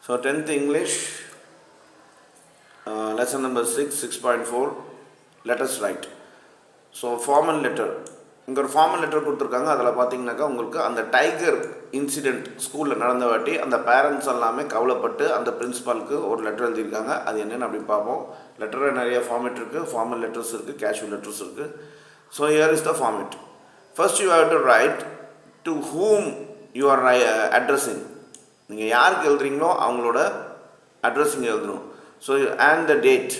So 10th English, lesson number 6, 6.4, let us write. So formal letter, இங்கே ஒரு formal letter கொடுத்துருக்காங்க. அதில் பார்த்தீங்கன்னாக்கா உங்களுக்கு அந்த டைகர் இன்சிடெண்ட் ஸ்கூலில் நடந்த வாட்டி அந்த பேரண்ட்ஸ் எல்லாமே கவலைப்பட்டு அந்த பிரின்ஸிபாலுக்கு ஒரு லெட்டர் எழுதியிருக்காங்க. அது என்னென்னு அப்படி பார்ப்போம். லெட்டரில் நிறைய ஃபார்மேட் இருக்குது. ஃபார்மல் லெட்டர்ஸ் இருக்குது, கேஷுவல் லெட்டர்ஸ் இருக்குது. So here is the format. First you have to right to whom you are addressing. நீங்கள் யாருக்கு எழுதுறீங்களோ அவங்களோட அட்ரஸிங் எழுதணும். So and the date.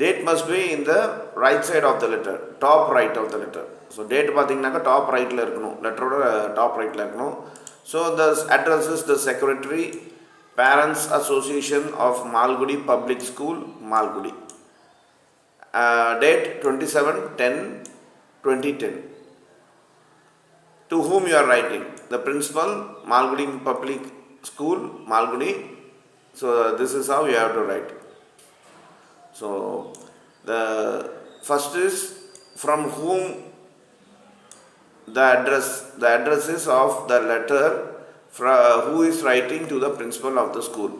Date must be in the right side of the letter, top right of the letter. So date பார்த்தீங்கன்னாக்கா top ரைட்டில் இருக்கணும், லெட்டரோட top ரைட்டில் இருக்கணும். So the address is the Secretary, Parents Association of Malgudi Public School, Malgudi. Date 27/10/2010. To whom you are writing? The principal, Malgudi Public School, Malgudi. So this is how you have to write. So the first is from whom the address is of the letter who is writing to the principal of the school.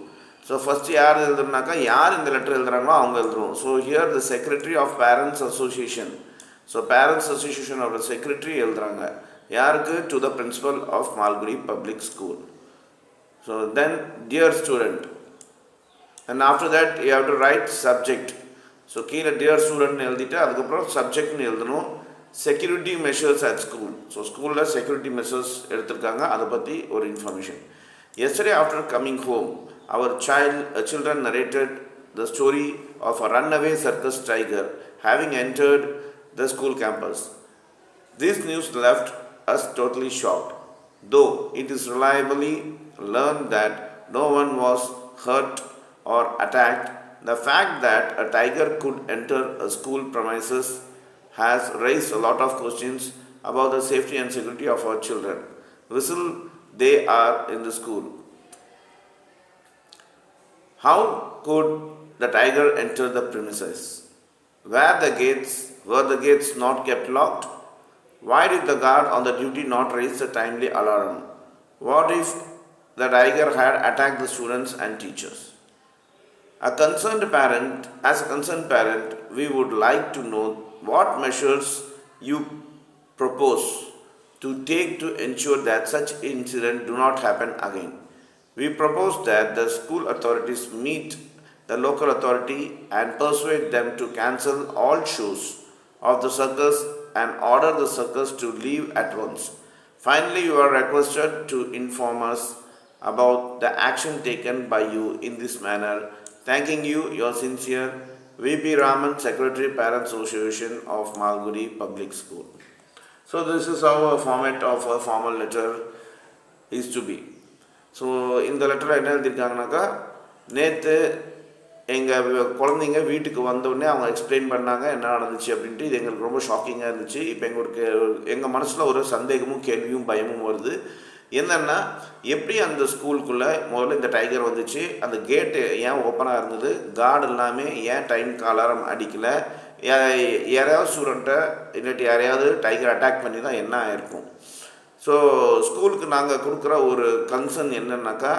So first யார் எழுதுறனாக்கா யார் இந்த letter எழுதுறாங்களோ அவங்க எழுதுறோம். So here the Secretary of Parents Association. So Parents Association of the Secretary எழுதுறாங்க யாருக்கு? To the principal of Malgudi Public School. So then dear student, and after that you have to write subject. So கீழே dear student எழுதிட்டு அதுக்கப்புறம் சப்ஜெக்ட்னு எழுதணும். Security measures at school. So ஸ்கூலில் security measures எடுத்திருக்காங்க, அதை பற்றி ஒரு information. Yesterday after coming home, our children narrated the story of a runaway circus tiger having entered the school campus. This news left us totally shocked, though it is reliably learned that no one was hurt or attacked. The fact that a tiger could enter a school premises has raised a lot of questions about the safety and security of our children. Whistle they are in the school. How could the tiger enter the premises? Were the gates not kept locked? Why did the guard on the duty not raise the timely alarm? What if the tiger had attacked the students and teachers? As a concerned parent, we would like to know what measures you propose to take to ensure that such incidents do not happen again. We propose that the school authorities meet the local authority and persuade them to cancel all shows of the circus and order the circus to leave at once. Finally, you are requested to inform us about the action taken by you in this manner. Thanking you, your sincere V.P. Raman, Secretary, Parents Association of Malgudi Public School. So this is how a format of a formal letter is to be. So இந்த லெட்டரில் என்ன எழுதியிருக்காங்கனாக்கா, நேற்று எங்கள் குழந்தைங்க வீட்டுக்கு வந்தோடனே அவங்க explain பண்ணாங்க என்ன நடந்துச்சு அப்படின்ட்டு. இது எங்களுக்கு ரொம்ப ஷாக்கிங்காக இருந்துச்சு. இப்போ எங்கள் மனசில் ஒரு சந்தேகமும் கேள்வியும் பயமும் வருது. என்னென்னா, எப்படி அந்த ஸ்கூலுக்குள்ளே முதல்ல இந்த டைகர் வந்துச்சு, அந்த கேட்டு ஏன் ஓப்பனாக இருந்தது, கார்டு எல்லாமே ஏன் டைமுக்கு அலாரம் அடிக்கலை, யாரையாவது ஸ்டூடெண்ட்டை இல்லாட்டி யாரையாவது டைகர் அட்டாக் பண்ணி தான் என்ன ஆயிருக்கும். ஸோ ஸ்கூலுக்கு நாங்கள் கொடுக்குற ஒரு கன்சர்ன் என்னன்னாக்கா,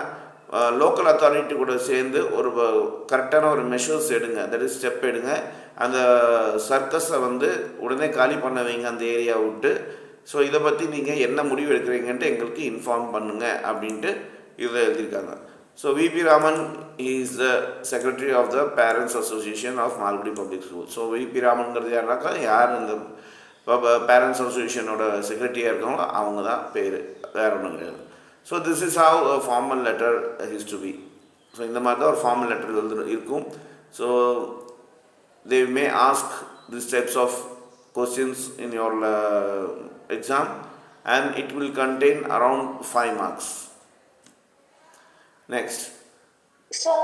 லோக்கல் அத்தாரிட்டி கூட சேர்ந்து ஒரு கரெக்டான ஒரு மெஷர்ஸ் எடுங்க, தட் இஸ் ஸ்டெப் எடுங்க. அந்த சர்க்கஸை உடனே காலி பண்ண வைங்க அந்த ஏரியா விட்டு. ஸோ இதை பற்றி நீங்கள் என்ன முடிவு எடுக்கிறீங்கன்ட்டு எங்களுக்கு இன்ஃபார்ம் பண்ணுங்கள் அப்படின்ட்டு இதில் எழுதியிருக்காங்க. So V.P. Raman is the Secretary of the Parents Association of Malgudi Public School. So V.P. Ramanங்கிறது யாருனாக்கா, யார் இந்த பேரண்ட்ஸ் அசோசியேஷனோட செக்ரட்டரியாக இருக்காங்களோ அவங்க தான் பேர், வேறு ஒன்றும் கிடையாது. So this is how a formal letter is to be. So இந்த மாதிரி தான் ஒரு ஃபார்மல் லெட்டர் இருக்கும். So they may ask this types of questions in your exam, and it will contain around 5 marks. Next. Sir.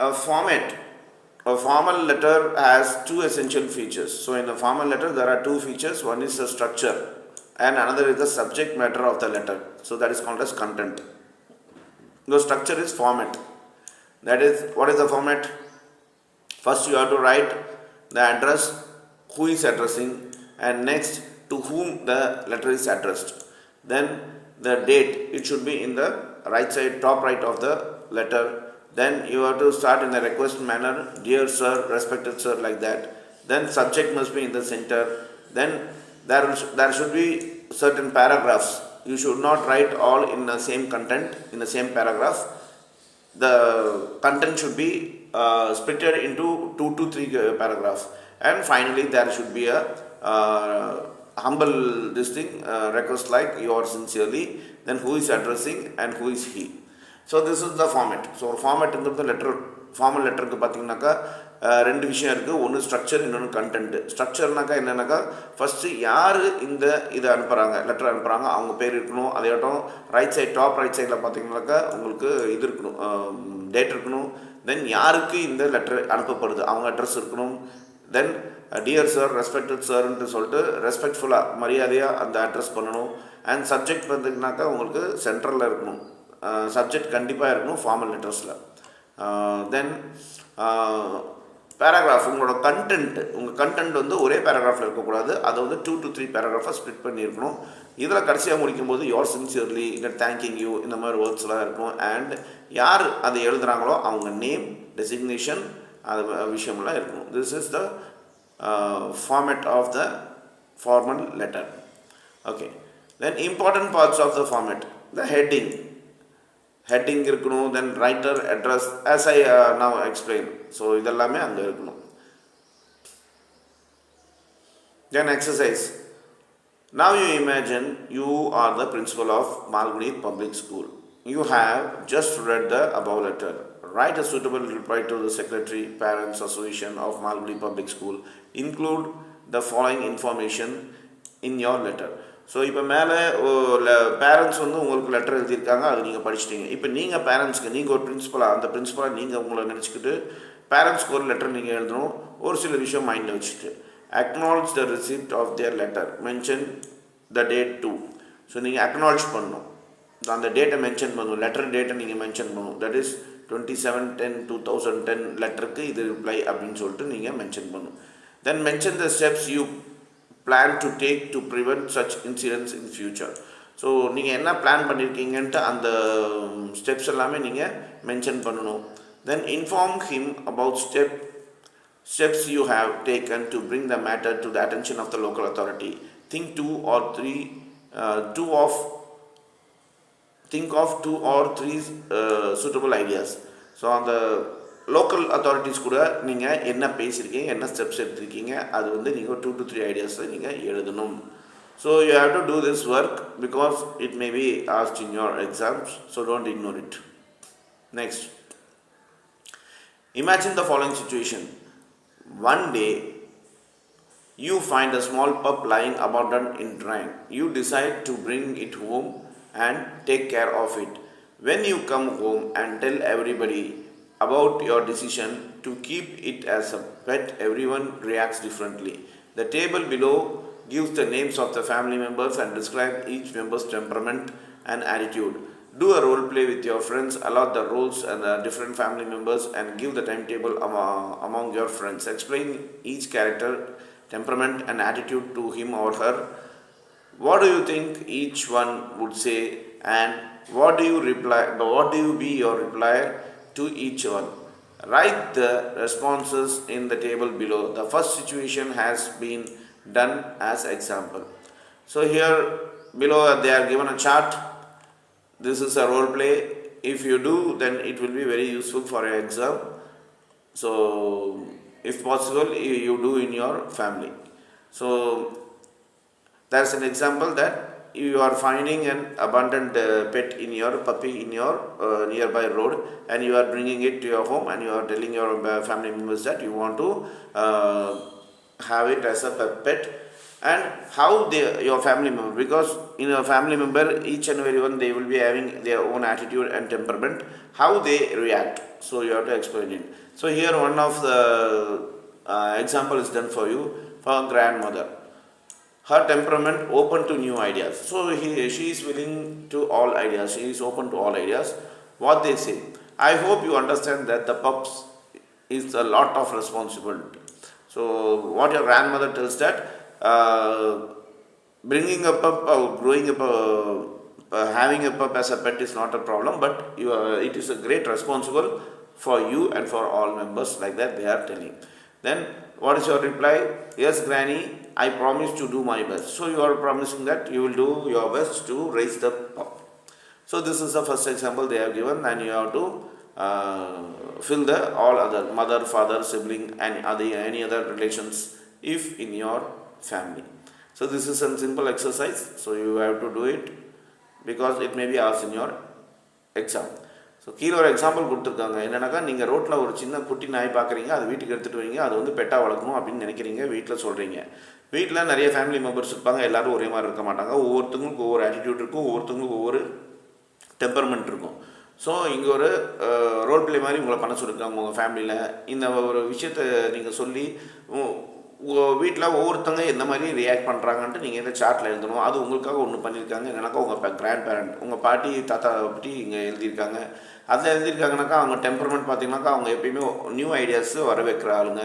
A formal letter has two essential features. So in a formal letter there are two features. One is the structure and another is the subject matter of the letter. So that is called as content. The structure is format. That is, what is the format? First you have to write the address, who is addressing, and next to whom the letter is addressed. then the date, it should be in the right side, top right of the letter. Then you have to start in the request manner, dear sir, respected sir, like that. Then subject must be in the center. Then there should be certain paragraphs. You should not write all in the same content in the same paragraph. The content should be splitted into 2 to 3 paragraphs. And finally there should be a humble this thing, request like yours sincerely, then who is addressing and who is he. So this is the format. So format in the letter, formal letter க்கு பாத்தீங்கன்னாக்கா ரெண்டு விஷயம் இருக்குது. ஒன்று structure, இன்னொன்று content. ஸ்ட்ரக்சர்னாக்கா என்னென்னாக்கா, first யார் இந்த இதை அனுப்புகிறாங்க, லெட்டர் அனுப்புகிறாங்க, அவங்க பேர் இருக்கணும். அதையாட்டும் ரைட் சைட், டாப் ரைட் சைடில் பார்த்தீங்கன்னாக்கா உங்களுக்கு இது இருக்கணும், டேட் இருக்கணும். தென் யாருக்கு இந்த லெட்டர் அனுப்பப்படுது அவங்க அட்ரஸ் இருக்கணும். தென் டியர் சார், ரெஸ்பெக்டட் சார்ன்ட்டு சொல்லிட்டு ரெஸ்பெக்ட்ஃபுல்லாக மரியாதையாக அந்த அட்ரஸ் பண்ணணும். அண்ட் சப்ஜெக்ட் பார்த்தீங்கன்னாக்கா உங்களுக்கு சென்ட்ரலில் இருக்கணும். சப்ஜெக்ட் கண்டிப்பாக இருக்கணும் ஃபார்மல் லெட்டர்ஸில். தென் பேராகிராஃப், உங்களோட கண்டென்ட், உங்கள் கண்டென்ட் வந்து ஒரே பேராகிராஃபில் இருக்கக்கூடாது. அதை வந்து 2 to 3 பேராகிராஃபாக ஸ்ப்ளிட் பண்ணியிருக்கணும். இதில் கடைசியாக முடிக்கும்போது யோர் சின்சியர்லி, இல்லை தேங்கிங் யூ, இந்த மாதிரி வேர்ட்ஸ்லாம் இருக்கும். அண்ட் யார் அதை எழுதுகிறாங்களோ அவங்க நேம், டெசிக்னேஷன், அது விஷயம்லாம் இருக்கணும். This is the format of the formal letter. Okay. Then important parts of the format, the heading இருக்கணும். Then writer, address, as I now explain. So இதெல்லாமே அங்கே இருக்கணும். Then exercise. Now you imagine you are the principal of Malgudi Public School. You have just read the above letter. Write a suitable reply to the Secretary Parents Association of Malgudi Public School. Include the following information in your letter. So இப்போ மேலே parents வந்து உங்களுக்கு letter எழுதியிருக்காங்க, அது நீங்கள் படிச்சிட்டிங்க. இப்போ நீங்கள் பேரண்ட்ஸ்க்கு, நீங்கள் ஒரு பிரின்ஸிபலாக, அந்த பிரின்ஸிபலாக நீங்கள் உங்களை நினச்சிக்கிட்டு பேரண்ட்ஸ்க்கு ஒரு லெட்டர் நீங்கள் எழுதணும். ஒரு சில விஷயம் மைண்டில் வச்சுட்டு, acknowledge the receipt of their letter, mention the date too. So நீங்கள் acknowledge பண்ணணும், அந்த டேட்டை மென்ஷன் பண்ணணும், லெட்டர் டேட்டை நீங்கள் மென்ஷன் பண்ணணும். தட் இஸ் 27/10/2010 லெட்டருக்கு இது ரிப்ளை அப்படின்னு சொல்லிட்டு நீங்கள் மென்ஷன் பண்ணணும். Then mention the steps you plan to take to prevent such incidents in future. ஸோ நீங்கள் என்ன பிளான் பண்ணியிருக்கீங்கன்ட்டு அந்த ஸ்டெப்ஸ் எல்லாமே நீங்கள் மென்ஷன் பண்ணணும். Then inform him about steps you have taken to bring the matter to the attention of the local authority. Think of 2 or 3 suitable ideas. So அந்த local authorities கூட நீங்கள் என்ன பேசியிருக்கீங்க, என்ன ஸ்டெப்ஸ் எடுத்திருக்கீங்க, அது வந்து நீங்கள் 2 to 3 ஐடியாஸை நீங்கள் எழுதணும். So you have to do this work because it may be asked in your exams. So don't ignore it. Next, imagine the following situation. One day you find a small pup lying abandoned in drain. You decide to bring it home and take care of it. When you come home and tell everybody about your decision to keep it as a pet, everyone reacts differently. The table below gives the names of the family members and describes each member's temperament and attitude. Do a role play with your friends, allot the roles and the different family members and give the timetable among your friends. Explain each character, temperament and attitude to him or her. What do you think each one would say, and what do you be your reply to each one? Write the responses in the table below. The first situation has been done as example. So here below they are given a chart. This is a role play. If you do, then it will be very useful for your exam. So if possible, you do in your family. So there's an example that you are finding an abandoned pet in your puppy in your nearby road, and you are bringing it to your home, and you are telling your family members that you want to have it as a pet. And how your family member, because in a family member each and everyone they will be having their own attitude and temperament, how they react. So you have to explain it. So here one of the example is done for you. For grandmother, her temperament open to new ideas. So she is willing to all ideas. She is open to all ideas. What they say, I hope you understand that the pups is a lot of responsibility. So what your grandmother tells that bringing a pup or growing a having a pup as a pet is not a problem, but it is a great responsible for you and for all members, like that they are telling. Then what is your reply? Yes, granny, I promise to do my best. So you are promising that you will do your best to raise the pup. So this is the first example they have given, and you have to fill the all other mother, father, sibling, and any other relations if in your family. So this is a simple exercise. So you have to do it because it may be asked in your exam. So கீழே ஒரு example கொடுத்துருக்காங்க. என்னென்னாக்கா, நீங்கள் ரோட்டில் ஒரு சின்ன குட்டி நாய் பார்க்குறீங்க, அது வீட்டுக்கு எடுத்துகிட்டு வரீங்க, அது வந்து பெட்டாக வளர்க்கணும் அப்படின்னு நினைக்கிறீங்க, வீட்டில் சொல்கிறீங்க. வீட்டில் நிறைய ஃபேமிலி மெம்பர்ஸ் இருப்பாங்க, எல்லோரும் ஒரே மாதிரி இருக்க மாட்டாங்க, ஒவ்வொருத்தங்களுக்கும் ஒவ்வொரு ஆட்டிடியூட் இருக்கும், ஒவ்வொருத்தங்களுக்கும் ஒவ்வொரு டெம்பர்மெண்ட் இருக்கும். ஸோ இங்கே ஒரு ரோல் பிளே மாதிரி உங்களை பண்ண சொல்லியிருக்காங்க உங்கள் ஃபேமிலியில். இந்த ஒரு விஷயத்தை நீங்கள் சொல்லி உங்கள் வீட்டில் ஒவ்வொருத்தங்க எந்த மாதிரி ரியாக்ட் பண்ணுறாங்கன்ட்டு நீங்கள் இந்த சார்ட்டில் எழுதணும். அது உங்களுக்காக ஒன்று பண்ணியிருக்காங்க. என்னன்னாக்கா, உங்கள் கிராண்ட் பேரண்ட், உங்கள் பாட்டி தாத்தா பற்றி இங்கே எழுதியிருக்காங்க. அதில் எழுதியிருக்காங்கனாக்கா, அவங்க டெம்பர்மெண்ட் பார்த்திங்கனாக்கா, அவங்க எப்பயுமே நியூ ஐடியாஸு வர வைக்கிற ஆளுங்க.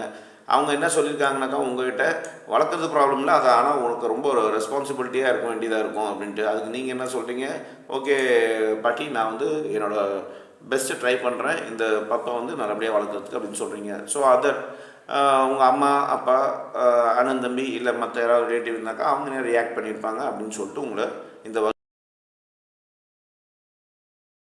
அவங்க என்ன சொல்லியிருக்காங்கனாக்கா, உங்கள்கிட்ட வளர்க்குறது ப்ராப்ளம் இல்லை, அது ஆனால் உனக்கு ரொம்ப ஒரு ரெஸ்பான்சிபிலிட்டியாக இருக்க வேண்டியதாக இருக்கும் அப்படின்ட்டு. அதுக்கு நீங்கள் என்ன சொல்கிறீங்க? ஓகே பாட்டி, நான் வந்து என்னோடய பெஸ்ட்டு ட்ரை பண்ணுறேன், இந்த பப்பை வந்து நல்லபடியாக வளர்க்குறதுக்கு அப்படின்னு சொல்கிறீங்க. ஸோ அதர் உங்கள் அம்மா அப்பா அண்ணன் தம்பி இல்லை மற்ற யாராவது ரிலேட்டிவ் இருந்தாக்கா அவங்க ரியாக்ட் பண்ணியிருப்பாங்க அப்படின்னு சொல்லிட்டு உங்களை இந்த